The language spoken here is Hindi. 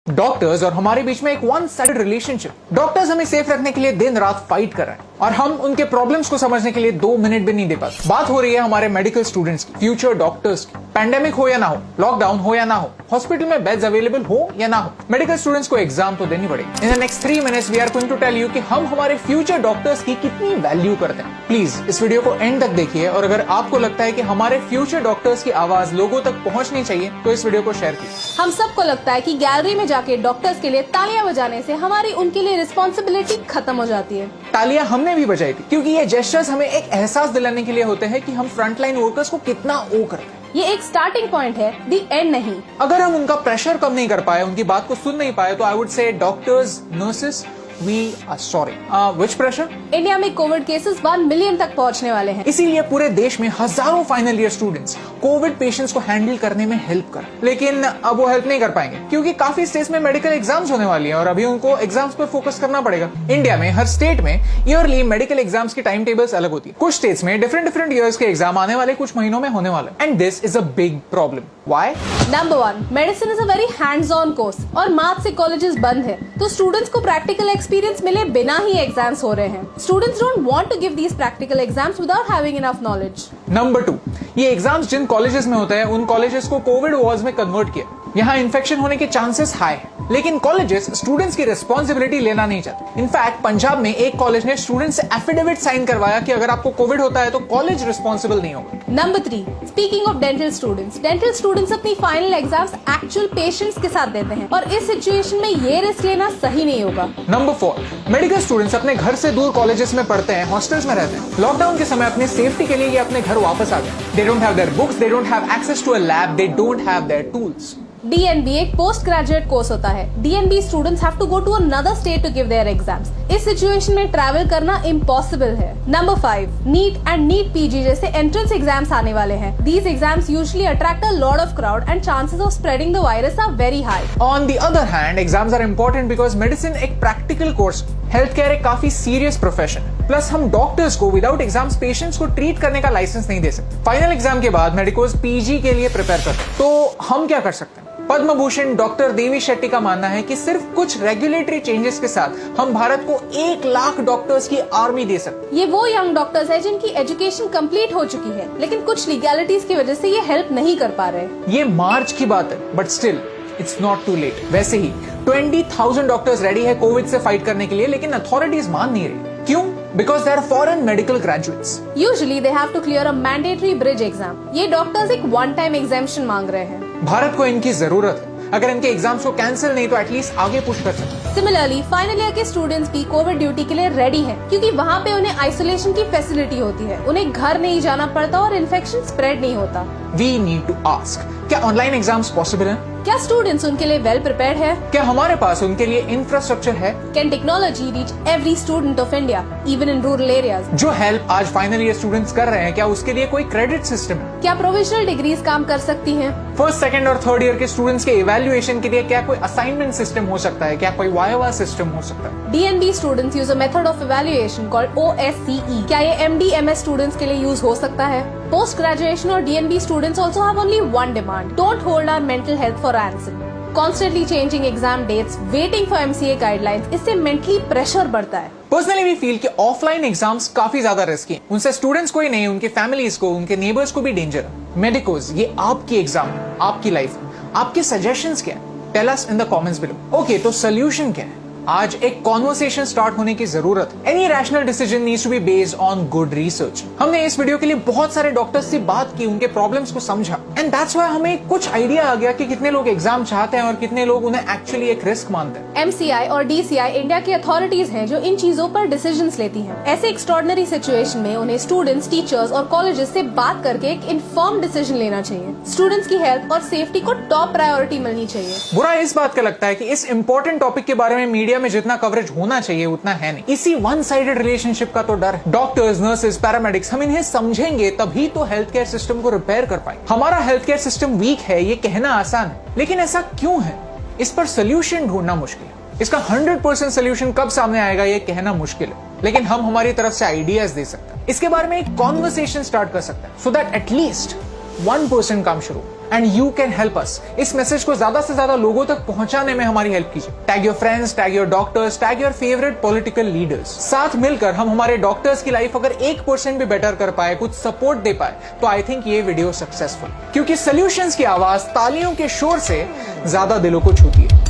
डॉक्टर्स और हमारे बीच में एक वन साइडेड रिलेशनशिप। डॉक्टर्स हमें सेफ रखने के लिए दिन रात फाइट कर रहे हैं और हम उनके प्रॉब्लम्स को समझने के लिए 2 मिनट भी नहीं दे पाते। बात हो रही है हमारे मेडिकल स्टूडेंट्स की, फ्यूचर डॉक्टर्स की। पैंडेमिक हो या ना हो, लॉकडाउन हो या ना हो, हॉस्पिटल में बेड्स अवेलेबल हो या ना हो, मेडिकल स्टूडेंट्स को एग्जाम तो देनी पड़ेगी। In the next 3 minutes we are going to tell you कि हम हमारे फ्यूचर डॉक्टर्स की कितनी वैल्यू करते हैं। प्लीज इस वीडियो को एंड तक देखिए और अगर आपको लगता है कि हमारे फ्यूचर डॉक्टर्स की आवाज लोगों तक पहुंचनी चाहिए तो इस वीडियो को शेयर कीजिए। हम सबको लगता है कि गैलरी में जाके डॉक्टर्स के लिए तालियां बजाने से हमारी उनके लिए रिस्पॉन्सिबिलिटी खत्म हो जाती है। तालियां हमने भी बजाई थी क्योंकि ये जेस्चर्स हमें एक एहसास दिलाने के लिए होते हैं कि हम फ्रंटलाइन वर्कर्स को कितना ओ करते हैं। ये एक स्टार्टिंग पॉइंट है, दी एंड नहीं। अगर हम उनका प्रेशर कम नहीं कर पाए, उनकी बात को सुन नहीं पाए, तो I would say doctors, nurses, we are sorry. Which pressure? India में कोविड केसेस 1 मिलियन तक पहुंचने वाले हैं। इसीलिए पूरे देश में हजारों final year students covid patients को हैंडल करने में हेल्प कर, लेकिन अब वो हेल्प नहीं कर पाएंगे क्योंकि काफी स्टेट्स में मेडिकल एग्जाम्स होने वाली हैं और अभी उनको एग्जाम्स पर फोकस करना पड़ेगा। इंडिया में हर स्टेट में ईयरली मेडिकल एग्जाम्स की टाइम टेबल्स अलग होती है। कुछ स्टेट्स में डिफरेंट ईयर्स के एग्जाम आने वाले कुछ महीनों में होने वाले, and this is a big problem. Why? Number 1, medicine is a very hands on course और मार्च से कॉलेजेस बंद है, तो स्टूडेंट्स को प्रैक्टिकल एक्सपीरियंस मिले बिना ही एग्जाम्स हो रहे हैं। Students don't want to give these practical exams without having enough knowledge. Number 2, ये एग्जाम्स जिन कॉलेजेस में होते हैं उन कॉलेजेस को कोविड वार्ड्स में कन्वर्ट किया। यहाँ इन्फेक्शन होने के चांसेस हाई है, लेकिन कॉलेजेस स्टूडेंट्स की रिस्पॉन्सिबिलिटी लेना नहीं चाहते। इनफैक्ट पंजाब में एक कॉलेज ने स्टूडेंट्स से एफिडेविट साइन करवाया कि अगर आपको कोविड होता है तो कॉलेज रिस्पॉन्सिबल नहीं होगा। Number 3, speaking of dental students अपनी फाइनल एग्जाम्स एक्चुअल पेशेंट्स के साथ देते हैं और इस सिचुएशन में ये रिस्क लेना सही नहीं होगा। नंबर 4, मेडिकल स्टूडेंट्स अपने घर से दूर कॉलेजेस में पढ़ते हैं, हॉस्टल्स में रहते हैं। लॉकडाउन के समय अपने सेफ्टी के लिए ये अपने घर वापस आ गए। They don't have their books, they don't have access to a lab, they don't have their tools. DNB एक पोस्ट ग्रेजुएट कोर्स होता है। DNB students have to go to another state to give their exams. इस सिचुएशन में ट्रैवल करना इम्पॉसिबल है। Number 5, NEET and NEET PG जैसे एंट्रेंस एग्जाम्स आने वाले हैं। These exams usually attract a lot of crowd and chances of spreading the virus are very high. On the other hand, exams are important because medicine एक प्रैक्टिकल कोर्स, हेल्थ केयर एक काफी सीरियस प्रोफेशन। प्लस हम डॉक्टर्स को विदाउट एग्जाम्स पेशेंट्स को ट्रीट करने का लाइसेंस नहीं दे सकते। फाइनल एग्जाम के बाद मेडिकोज PG के लिए प्रिपेयर करते हैं, तो हम क्या कर सकते हैं? पद्म भूषण डॉक्टर देवी शेट्टी का मानना है कि सिर्फ कुछ रेगुलेटरी चेंजेस के साथ हम भारत को 1 लाख डॉक्टर्स की आर्मी दे सकते। ये वो यंग डॉक्टर्स है जिनकी एजुकेशन कंप्लीट हो चुकी है, लेकिन कुछ लीगैलिटीज की वजह से ये हेल्प नहीं कर पा रहे। ये मार्च की बात है, but still it's not too late. वैसे ही 20,000 डॉक्टर्स रेडी है कोविड से फाइट करने के लिए, लेकिन अथॉरिटीज मान नहीं रही। क्यों? Because they are foreign medical graduates. Usually they have to clear a mandatory bridge exam. ये डॉक्टर्स एक वन टाइम एग्जामिशन मांग रहे हैं। भारत को इनकी जरूरत है। अगर इनके एग्जाम्स को कैंसिल नहीं तो एटलीस्ट आगे पुश कर सकते। सिमिलरली फाइनल ईयर के स्टूडेंट्स भी कोविड ड्यूटी के लिए रेडी हैं, क्योंकि वहाँ पे उन्हें आइसोलेशन की फैसिलिटी होती है, उन्हें घर नहीं जाना पड़ता और इन्फेक्शन स्प्रेड नहीं होता। We need to ask, क्या ऑनलाइन एग्जाम्स पॉसिबल हैं? क्या स्टूडेंट्स उनके लिए वेल प्रिपेयर्ड है? क्या हमारे पास उनके लिए इंफ्रास्ट्रक्चर है? Can technology reach every student of India, even in rural areas? जो हेल्प आज फाइनल ईयर स्टूडेंट्स कर रहे हैं, क्या उसके लिए कोई क्रेडिट सिस्टम है? क्या प्रोविजनल डिग्रीज काम कर सकती हैं? फर्स्ट, सेकंड और थर्ड ईयर के स्टूडेंट्स के इवैल्यूएशन के लिए क्या कोई असाइनमेंट सिस्टम हो सकता है? क्या कोई वाइवा सिस्टम हो सकता है? DNB students use a method of evaluation called OSCE. क्या ये MD MS स्टूडेंट्स के लिए यूज हो सकता है? पोस्ट ग्रेजुएशन और DNB students also have only one demand: don't hold our mental health for ransom. Constantly changing exam dates, waiting for MCA guidelines, इससे मेंटली प्रेशर बढ़ता है। पर्सनली भी फील कि ऑफलाइन एग्जाम्स काफी ज्यादा रिस्की हैं। उनसे स्टूडेंट्स को ही नहीं, उनके फैमिलीज को, उनके नेबर्स को भी डेंजर है। मेडिकोज, ये आपकी एग्जाम है, आपकी लाइफ है। आपके सजेशंस क्या है? Tell us in the comments below. Okay, तो सोल्यूशन क्या है? आज एक कॉन्वर्सेशन स्टार्ट होने की जरूरत है। Any rational decision needs to be based on good research. हमने इस वीडियो के लिए बहुत सारे डॉक्टर्स से बात की, उनके प्रॉब्लम्स को समझा, एंड दैट्स व्हाई हमें कुछ आइडिया आ गया कि कितने लोग एग्जाम चाहते हैं और कितने लोग उन्हें एक्चुअली एक रिस्क मानते हैं। MCI और DCI इंडिया की अथॉरिटीज हैं जो इन चीजों पर डिसीजंस लेती हैं। ऐसे एक्स्ट्रॉर्डिनरी सिचुएशन में उन्हें स्टूडेंट्स, टीचर्स और कॉलेजेस से बात करके एक इन्फॉर्म्ड डिसीजन लेना चाहिए। स्टूडेंट्स की हेल्थ और सेफ्टी को टॉप प्रायोरिटी मिलनी चाहिए। बुरा इस बात का लगता है कि इस इंपॉर्टेंट टॉपिक के बारे में मीडिया में जितना कवरेज होना चाहिए उतना है नहीं। इसी वन साइडेड रिलेशनशिप का तो डर है। डॉक्टर्स, नर्सेज, पैरामेडिक्स, हम इन्हें समझेंगे तभी तो हेल्थ केयर सिस्टम को रिपेयर कर पाएंगे। हमारा हेल्थ केयर सिस्टम वीक है ये कहना आसान है, लेकिन ऐसा क्यों है? इस पर सोल्यूशन ढूंढना मुश्किल है। इसका 100% सोल्यूशन कब सामने आएगा ये कहना मुश्किल है, लेकिन हम हमारी तरफ से आइडियाज दे सकते हैं। इसके बारे में एक कॉन्वर्सेशन स्टार्ट कर सकते हैं, सो दैट एटलीस्ट 1% काम शुरू। And you can help us. इस मैसेज को ज्यादा से ज्यादा लोगों तक पहुंचाने में हमारी हेल्प कीजिए। Tag your friends, tag your doctors, tag your favourite political leaders. साथ मिलकर हम हमारे डॉक्टर्स की लाइफ अगर 1% भी बेटर कर पाए, कुछ सपोर्ट दे पाए, तो आई थिंक ये वीडियो सक्सेसफुल, क्योंकि सॉल्यूशंस की आवाज तालियों के शोर से ज्यादा दिलों को छूती है।